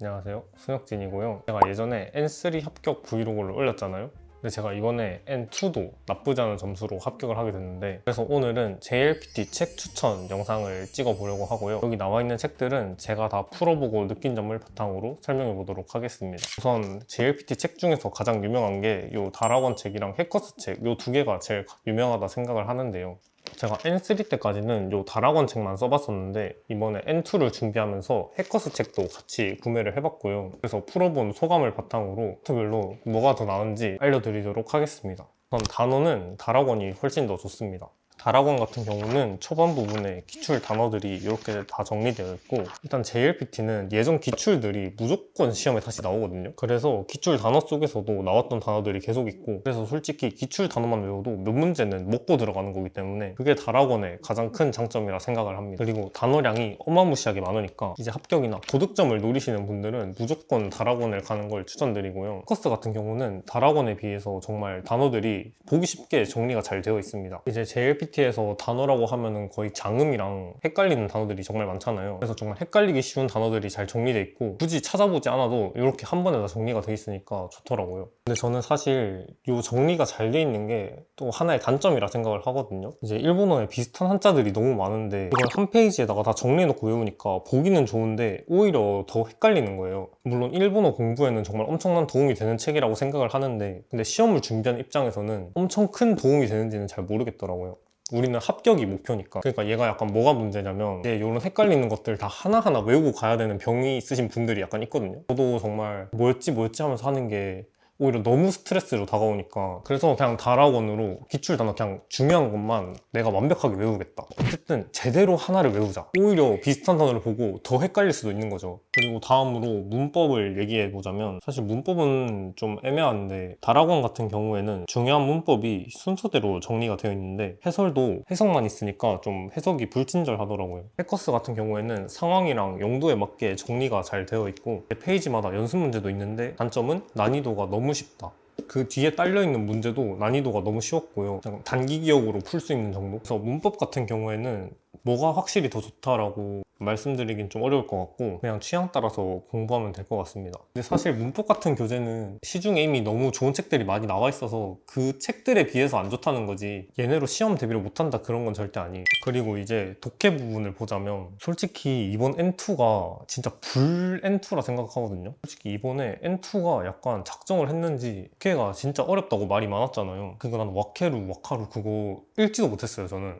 안녕하세요, 승혁진이고요. 제가 예전에 N3 합격 브이로그를 올렸잖아요. 근데 제가 이번에 N2도 나쁘지 않은 점수로 합격을 하게 됐는데, 그래서 오늘은 JLPT 책 추천 영상을 찍어 보려고 하고요. 여기 나와 있는 책들은 제가 다 풀어보고 느낀 점을 바탕으로 설명해 보도록 하겠습니다. 우선 JLPT 책 중에서 가장 유명한 게 이 다락원 책이랑 해커스 책, 이 두 개가 제일 유명하다 생각을 하는데요. 제가 N3 때까지는 이 다락원 책만 써봤었는데, 이번에 N2를 준비하면서 해커스 책도 같이 구매를 해봤고요. 그래서 풀어본 소감을 바탕으로 파트별로 뭐가 더 나은지 알려드리도록 하겠습니다. 우선 단어는 다락원이 훨씬 더 좋습니다. 다락원 같은 경우는 초반 부분에 기출 단어들이 이렇게 다 정리되어 있고, 일단 JLPT는 예전 기출들이 무조건 시험에 다시 나오거든요. 그래서 기출 단어 속에서도 나왔던 단어들이 계속 있고, 그래서 솔직히 기출 단어만 외워도 몇 문제는 먹고 들어가는 거기 때문에 그게 다락원의 가장 큰 장점이라 생각을 합니다. 그리고 단어량이 어마무시하게 많으니까 이제 합격이나 고득점을 노리시는 분들은 무조건 다락원을 가는 걸 추천드리고요. 커스 같은 경우는 다락원에 비해서 정말 단어들이 보기 쉽게 정리가 잘 되어 있습니다. 이제 JLPT에서 단어라고 하면은 거의 장음이랑 헷갈리는 단어들이 정말 많잖아요. 그래서 정말 헷갈리기 쉬운 단어들이 잘 정리되어 있고, 굳이 찾아보지 않아도 이렇게 한 번에 다 정리가 되어 있으니까 좋더라고요. 근데 저는 사실 이 정리가 잘 되어 있는 게 또 하나의 단점이라 생각을 하거든요. 이제 일본어에 비슷한 한자들이 너무 많은데 이걸 한 페이지에다가 다 정리해놓고 외우니까 보기는 좋은데 오히려 더 헷갈리는 거예요. 물론 일본어 공부에는 정말 엄청난 도움이 되는 책이라고 생각을 하는데, 근데 시험을 준비하는 입장에서는 엄청 큰 도움이 되는지는 잘 모르겠더라고요. 우리는 합격이 목표니까. 그러니까 얘가 약간 뭐가 문제냐면, 이제 이런 헷갈리는 것들 다 하나하나 외우고 가야 되는 병이 있으신 분들이 약간 있거든요. 저도 정말 뭐였지 하면서 하는 게 오히려 너무 스트레스로 다가오니까, 그래서 그냥 다락원으로 기출 단어 그냥 중요한 것만 내가 완벽하게 외우겠다, 어쨌든 제대로 하나를 외우자. 오히려 비슷한 단어를 보고 더 헷갈릴 수도 있는 거죠. 그리고 다음으로 문법을 얘기해 보자면, 사실 문법은 좀 애매한데 다락원 같은 경우에는 중요한 문법이 순서대로 정리가 되어 있는데 해설도 해석만 있으니까 좀 해석이 불친절하더라고요. 해커스 같은 경우에는 상황이랑 용도에 맞게 정리가 잘 되어 있고, 페이지마다 연습 문제도 있는데 단점은 난이도가 너무 쉽다. 그 뒤에 딸려있는 문제도 난이도가 너무 쉬웠고요. 그냥 단기 기억으로 풀 수 있는 정도? 그래서 문법 같은 경우에는 뭐가 확실히 더 좋다라고 말씀드리긴 좀 어려울 것 같고, 그냥 취향 따라서 공부하면 될 것 같습니다. 근데 사실 문법 같은 교재는 시중에 이미 너무 좋은 책들이 많이 나와 있어서 그 책들에 비해서 안 좋다는 거지, 얘네로 시험 대비를 못한다 그런 건 절대 아니에요. 그리고 이제 독해 부분을 보자면, 솔직히 이번 N2가 진짜 불 N2라 생각하거든요. 솔직히 이번에 N2가 약간 작정을 했는지 독해가 진짜 어렵다고 말이 많았잖아요. 그러니까 난 와카루 그거 읽지도 못했어요. 저는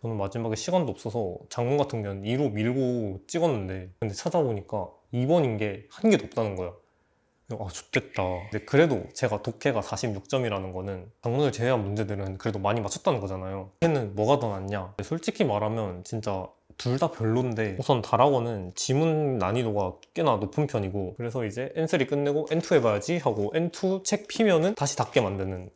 마지막에 시간도 없어서 장문 같은 경우는 2로 밀고 찍었는데, 근데 찾아보니까 2번인 게 한 개도 없다는 거야. 아, 좋겠다. 근데 그래도 제가 독해가 46점이라는 거는 장문을 제외한 문제들은 그래도 많이 맞췄다는 거잖아요. 독해는 뭐가 더 낫냐? 솔직히 말하면 진짜 둘 다 별론데, 우선 다락원은 지문 난이도가 꽤나 높은 편이고, 그래서 이제 N3 끝내고 N2 해봐야지 하고 N2 책 피면은 다시 닫게 만드는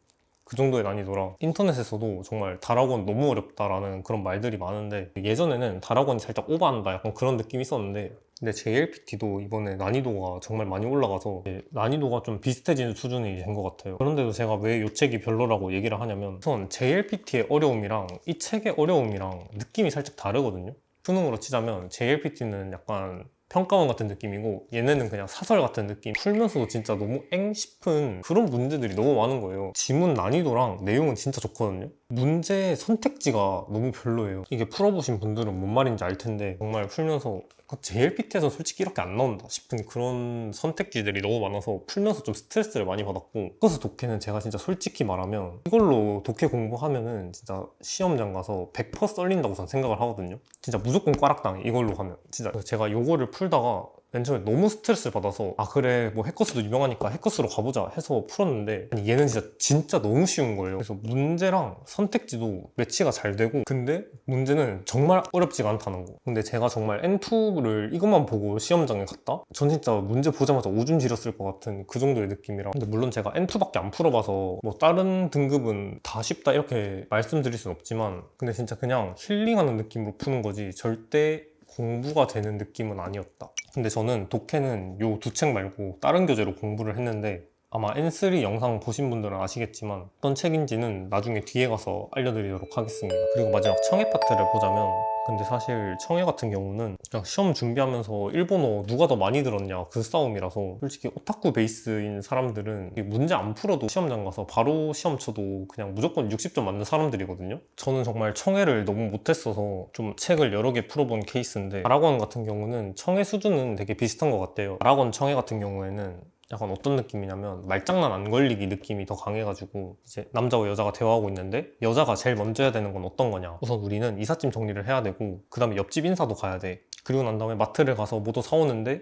그 정도의 난이도라, 인터넷에서도 정말 다락원 너무 어렵다라는 그런 말들이 많은데, 예전에는 다락원이 살짝 오버한다 약간 그런 느낌이 있었는데, 근데 JLPT도 이번에 난이도가 정말 많이 올라가서 난이도가 좀 비슷해지는 수준이 된 것 같아요. 그런데도 제가 왜 이 책이 별로라고 얘기를 하냐면, 우선 JLPT의 어려움이랑 이 책의 어려움이랑 느낌이 살짝 다르거든요. 수능으로 치자면 JLPT는 약간 평가원 같은 느낌이고, 얘네는 그냥 사설 같은 느낌. 풀면서도 진짜 너무 엥 싶은 그런 문제들이 너무 많은 거예요. 지문 난이도랑 내용은 진짜 좋거든요. 문제 선택지가 너무 별로예요. 이게 풀어보신 분들은 뭔 말인지 알 텐데, 정말 풀면서 JLPT에서 솔직히 이렇게 안 나온다 싶은 그런 선택지들이 너무 많아서 풀면서 좀 스트레스를 많이 받았고, 그래서 독해는 제가 진짜 솔직히 말하면 이걸로 독해 공부하면은 진짜 시험장 가서 100% 썰린다고 저는 생각을 하거든요. 진짜 무조건 꽈락당해, 이걸로 하면. 진짜 제가 요거를 풀다가 맨 처음에 너무 스트레스를 받아서, 아 그래 뭐 해커스도 유명하니까 해커스로 가보자 해서 풀었는데, 아니 얘는 진짜 너무 쉬운 거예요. 그래서 문제랑 선택지도 매치가 잘 되고, 근데 문제는 정말 어렵지가 않다는 거. 근데 제가 정말 N2를 이것만 보고 시험장에 갔다? 전 진짜 문제 보자마자 오줌 지렸을 것 같은 그 정도의 느낌이라. 근데 물론 제가 N2밖에 안 풀어봐서 뭐 다른 등급은 다 쉽다 이렇게 말씀드릴 순 없지만, 근데 진짜 그냥 힐링하는 느낌으로 푸는 거지 절대 공부가 되는 느낌은 아니었다. 근데 저는 독해는 요 두 책 말고 다른 교재로 공부를 했는데, 아마 N3 영상 보신 분들은 아시겠지만 어떤 책인지는 나중에 뒤에 가서 알려드리도록 하겠습니다. 그리고 마지막 청해 파트를 보자면, 근데 사실 청해 같은 경우는 그냥 시험 준비하면서 일본어 누가 더 많이 들었냐 그 싸움이라서, 솔직히 오타쿠 베이스인 사람들은 문제 안 풀어도 시험장 가서 바로 시험 쳐도 그냥 무조건 60점 맞는 사람들이거든요. 저는 정말 청해를 너무 못했어서 좀 책을 여러 개 풀어본 케이스인데, 다락원 같은 경우는 청해 수준은 되게 비슷한 것 같아요. 다락원 청해 같은 경우에는 약간 어떤 느낌이냐면 말장난 안 걸리기 느낌이 더 강해가지고, 이제 남자와 여자가 대화하고 있는데 여자가 제일 먼저 해야 되는 건 어떤 거냐, 우선 우리는 이삿짐 정리를 해야 되고 그 다음에 옆집 인사도 가야 돼. 그리고 난 다음에 마트를 가서 뭐도 사오는데,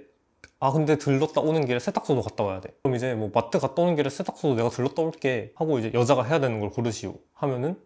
아 근데 들렀다 오는 길에 세탁소도 갔다 와야 돼. 그럼 이제 뭐 마트 갔다 오는 길에 세탁소도 내가 들렀다 올게 하고, 이제 여자가 해야 되는 걸 고르시오 하면은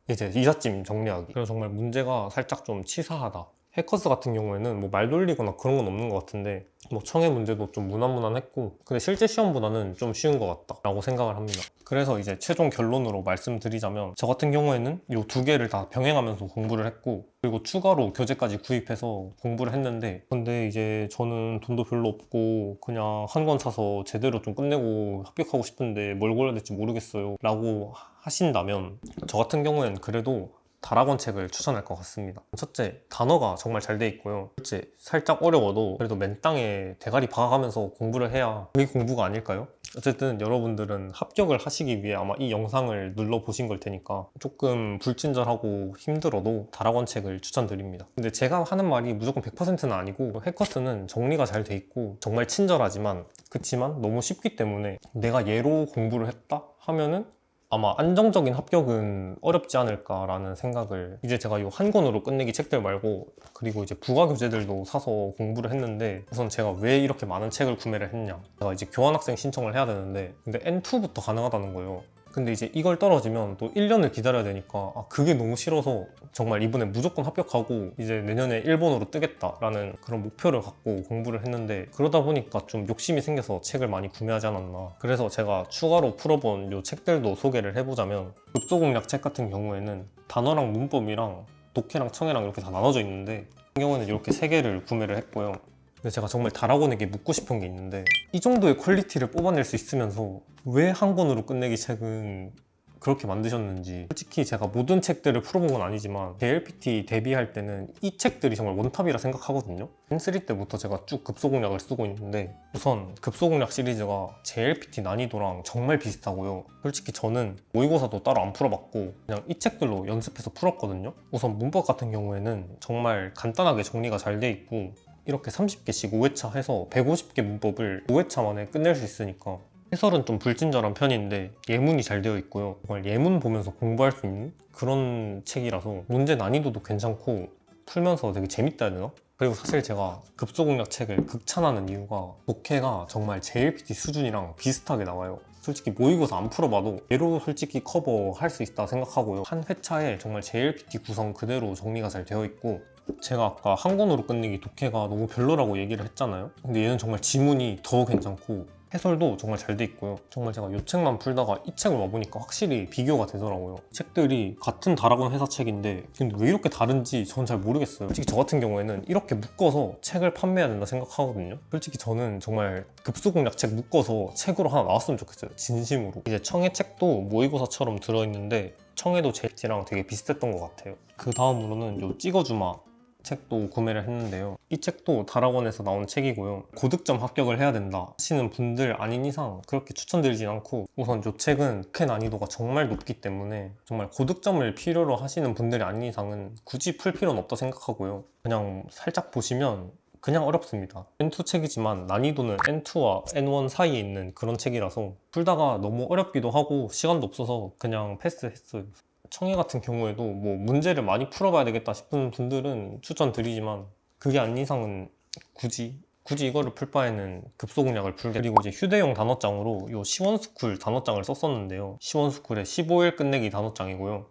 이제 이삿짐 정리하기. 그래서 정말 문제가 살짝 좀 치사하다. 해커스 같은 경우에는 뭐 말 돌리거나 그런 건 없는 것 같은데, 뭐 청해 문제도 좀 무난무난했고, 근데 실제 시험보다는 좀 쉬운 것 같다 라고 생각을 합니다. 그래서 이제 최종 결론으로 말씀드리자면, 저 같은 경우에는 이 두 개를 다 병행하면서 공부를 했고, 그리고 추가로 교재까지 구입해서 공부를 했는데, 근데 이제 저는 돈도 별로 없고 그냥 한 권 사서 제대로 좀 끝내고 합격하고 싶은데 뭘 골라야 될지 모르겠어요 라고 하신다면, 저 같은 경우에는 그래도 다락원 책을 추천할 것 같습니다. 첫째, 단어가 정말 잘 돼 있고요. 둘째, 살짝 어려워도 그래도 맨땅에 대가리 박아가면서 공부를 해야 그게 공부가 아닐까요? 어쨌든 여러분들은 합격을 하시기 위해 아마 이 영상을 눌러보신 걸 테니까 조금 불친절하고 힘들어도 다락원 책을 추천드립니다. 근데 제가 하는 말이 무조건 100%는 아니고, 해커스는 정리가 잘 돼 있고 정말 친절하지만, 그치만 너무 쉽기 때문에 내가 얘로 공부를 했다 하면은 아마 안정적인 합격은 어렵지 않을까라는 생각을, 이제 제가 이 한 권으로 끝내기 책들 말고 그리고 이제 부가 교재들도 사서 공부를 했는데, 우선 제가 왜 이렇게 많은 책을 구매를 했냐, 제가 이제 교환학생 신청을 해야 되는데 근데 N2부터 가능하다는 거예요. 근데 이제 이걸 떨어지면 또 1년을 기다려야 되니까, 그게 너무 싫어서 정말 이번에 무조건 합격하고 이제 내년에 일본어로 뜨겠다라는 그런 목표를 갖고 공부를 했는데, 그러다 보니까 좀 욕심이 생겨서 책을 많이 구매하지 않았나. 그래서 제가 추가로 풀어본 요 책들도 소개를 해보자면, 급소공략 책 같은 경우에는 단어랑 문법이랑 독해랑 청해랑 이렇게 다 나눠져 있는데, 같은 경우에는 이렇게 3개를 구매를 했고요. 근데 제가 정말 다락원에게 묻고 싶은 게 있는데, 이 정도의 퀄리티를 뽑아낼 수 있으면서 왜 한 권으로 끝내기 책은 그렇게 만드셨는지. 솔직히 제가 모든 책들을 풀어본 건 아니지만 JLPT 데뷔할 때는 이 책들이 정말 원탑이라 생각하거든요. N3 때부터 제가 쭉 급소공략을 쓰고 있는데, 우선 급소공략 시리즈가 JLPT 난이도랑 정말 비슷하고요. 솔직히 저는 모의고사도 따로 안 풀어봤고 그냥 이 책들로 연습해서 풀었거든요. 우선 문법 같은 경우에는 정말 간단하게 정리가 잘 돼 있고, 이렇게 30개씩 5회차 해서 150개 문법을 5회차 만에 끝낼 수 있으니까, 해설은 좀 불친절한 편인데 예문이 잘 되어 있고요. 정말 예문 보면서 공부할 수 있는 그런 책이라서 문제 난이도도 괜찮고 풀면서 되게 재밌다 해야 되나? 그리고 사실 제가 급소공략 책을 극찬하는 이유가, 독해가 정말 JLPT 수준이랑 비슷하게 나와요. 솔직히 모의고사 안 풀어봐도 얘로 솔직히 커버할 수 있다 생각하고요. 한 회차에 정말 JLPT 구성 그대로 정리가 잘 되어 있고, 제가 아까 한 권으로 끝내기 독해가 너무 별로라고 얘기를 했잖아요. 근데 얘는 정말 지문이 더 괜찮고 해설도 정말 잘 돼 있고요. 정말 제가 이 책만 풀다가 이 책을 와보니까 확실히 비교가 되더라고요. 책들이 같은 다락원 회사 책인데 근데 왜 이렇게 다른지 전 잘 모르겠어요. 솔직히 저 같은 경우에는 이렇게 묶어서 책을 판매해야 된다 생각하거든요. 솔직히 저는 정말 급소공략 책 묶어서 책으로 하나 나왔으면 좋겠어요. 진심으로. 이제 청해 책도 모의고사처럼 들어있는데 청해도 JLPT랑 되게 비슷했던 것 같아요. 그 다음으로는 요 찍어주마 책도 구매를 했는데요. 이 책도 다락원에서 나온 책이고요. 고득점 합격을 해야 된다 하시는 분들 아닌 이상 그렇게 추천드리진 않고, 우선 이 책은 독해 난이도가 정말 높기 때문에 정말 고득점을 필요로 하시는 분들이 아닌 이상은 굳이 풀 필요는 없다 생각하고요. 그냥 살짝 보시면 그냥 어렵습니다. N2 책이지만 난이도는 N2와 N1 사이에 있는 그런 책이라서 풀다가 너무 어렵기도 하고 시간도 없어서 그냥 패스했어요. 청해 같은 경우에도 뭐 문제를 많이 풀어봐야 되겠다 싶은 분들은 추천드리지만, 그게 아닌 이상은 굳이 이거를 풀 바에는 급소공략을 풀게. 그리고 이제 휴대용 단어장으로 이 시원스쿨 단어장을 썼었는데요. 시원스쿨의 15일 끝내기 단어장이고요.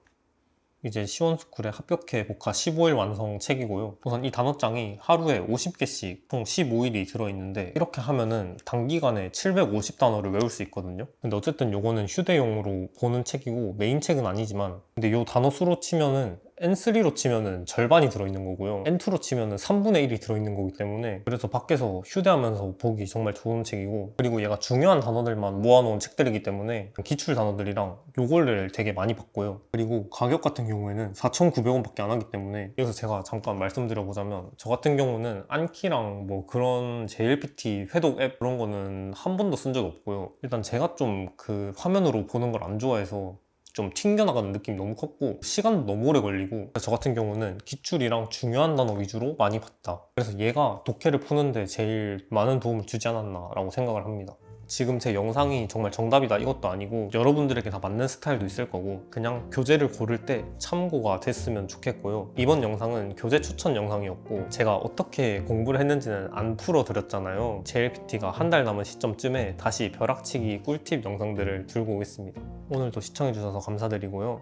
이제 시원스쿨의 합격해 복화 15일 완성 책이고요. 우선 이 단어장이 하루에 50개씩 총 15일이 들어있는데, 이렇게 하면은 단기간에 750단어를 외울 수 있거든요. 근데 어쨌든 요거는 휴대용으로 보는 책이고 메인 책은 아니지만, 근데 요 단어 수로 치면은 N3로 치면은 절반이 들어있는 거고요. N2로 치면은 3분의 1이 들어있는 거기 때문에 그래서 밖에서 휴대하면서 보기 정말 좋은 책이고, 그리고 얘가 중요한 단어들만 모아놓은 책들이기 때문에 기출 단어들이랑 요거를 되게 많이 봤고요. 그리고 가격 같은 경우에는 4,900원밖에 안 하기 때문에, 여기서 제가 잠깐 말씀드려보자면 저 같은 경우는 안키랑 뭐 그런 JLPT 회독 앱 그런 거는 한 번도 쓴 적이 없고요. 일단 제가 좀 그 화면으로 보는 걸 안 좋아해서 좀 튕겨나가는 느낌이 너무 컸고 시간도 너무 오래 걸리고, 저 같은 경우는 기출이랑 중요한 단어 위주로 많이 봤다. 그래서 얘가 독해를 푸는데 제일 많은 도움을 주지 않았나 라고 생각을 합니다. 지금 제 영상이 정말 정답이다 이것도 아니고 여러분들에게 다 맞는 스타일도 있을 거고, 그냥 교재를 고를 때 참고가 됐으면 좋겠고요. 이번 영상은 교재 추천 영상이었고, 제가 어떻게 공부를 했는지는 안 풀어드렸잖아요. JLPT가 한 달 남은 시점쯤에 다시 벼락치기 꿀팁 영상들을 들고 오겠습니다. 오늘도 시청해주셔서 감사드리고요.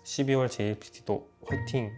12월 JLPT도 화이팅!